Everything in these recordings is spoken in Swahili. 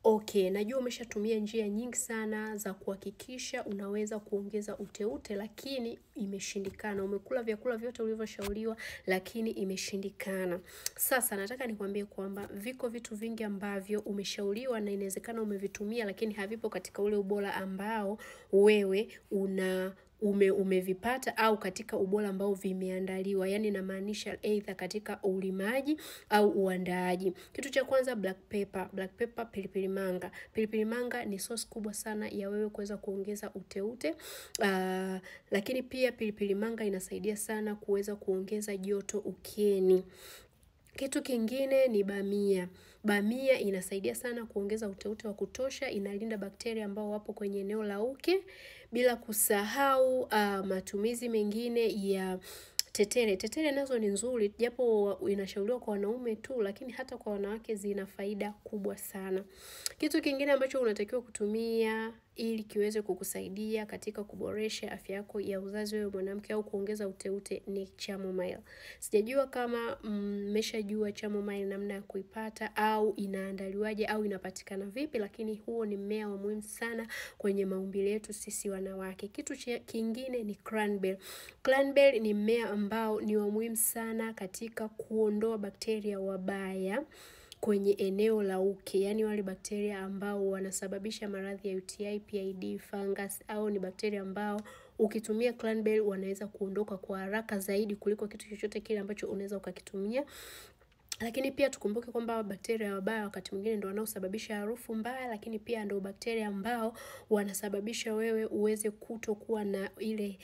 Okay, najua umeshatumia njia nyingi sana za kuhakikisha unaweza kuongeza uteute, lakini imeshindikana. Umekula vyakula vyote ulivyoshauriwa lakini imeshindikana. Sasa nataka nikwambie kwamba viko vitu vingi ambavyo umeshauriwa na inawezekana umevitumia lakini havipo katika ule ubora ambao wewe umevipata au katika ubora ambao vimeandaliwa. Yani namaanisha either katika ulimaji au uandaaji. Kitu cha kwanza, black pepper, pilipili manga. Pilipili manga ni source kubwa sana ya wewe kuweza kuongeza uteute. Lakini pia pilipili manga inasaidia sana kuweza kuongeza joto ukeni. Kitu kingine ni bamia. Bamia inasaidia sana kuongeza uteute wa kutosha, inalinda bakteria ambao wapo kwenye eneo la uke, bila kusahau matumizi mengine ya tetere. Tetere nazo ni nzuri, japo inashauriwa kwa wanaume tu, lakini hata kwa wanawake zina faida kubwa sana. Kitu kingine ambacho unatakiwa kutumia ili kiweze kukusaidia katika kuboresha afya yako ya uzazi wewe mwanamke au kuongeza uteute ni chamomile. Sijajua kama mmeshajua chamomile namna ya kuipata au inaandaliwaje au inapatikana vipi, lakini huo ni mmea wa muhimu sana kwenye maumbile yetu sisi wanawake. Kitu kingine ni cranberry. Cranberry ni mmea ambao ni wa muhimu sana katika kuondoa bakteria wabaya kwenye eneo la uke, yani wale bakteria ambao wanasababisha maradhi ya UTI, PID, fungus, au ni bakteria ambao ukitumia cranberry wanaweza kuondoka kwa haraka zaidi kuliko kitu chochote kile ambacho unaweza ukakitumia. Lakini pia tukumbuke kwamba bakteria wabaya wakati mwingine ndio wanaosababisha harufu mbaya, lakini pia ndio bakteria ambao wanasababisha wewe uweze kutokuwa na ile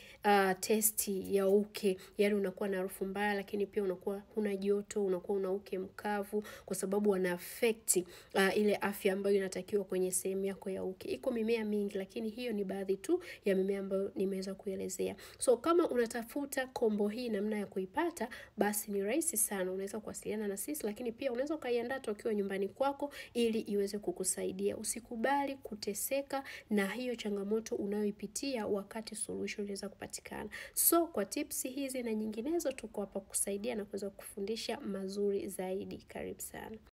testi ya uke. Yani unakuwa na harufu mbaya, lakini pia unakuwa huna joto, unakuwa una uke mkavu kwa sababu wana affect ile afya ambayo inatakiwa kwenye sehemu yako ya uke. Iko mimea mingi, lakini hiyo ni baadhi tu ya mimea ambayo nimeweza kuelezea. So kama unatafuta kombo hii namna ya kuipata, basi ni rahisi sana. Unaweza kuwasiliana na sisi, lakini pia unaweza ukaiandaa ukiwa nyumbani kwako ili iweze kukusaidia. Usikubali kuteseka na hiyo changamoto unayoipitia wakati solution inaweza kupatikana. So kwa tips hizi na nyinginezo tuko hapa kusaidia na kuweza kufundisha mazuri zaidi. Karibu sana.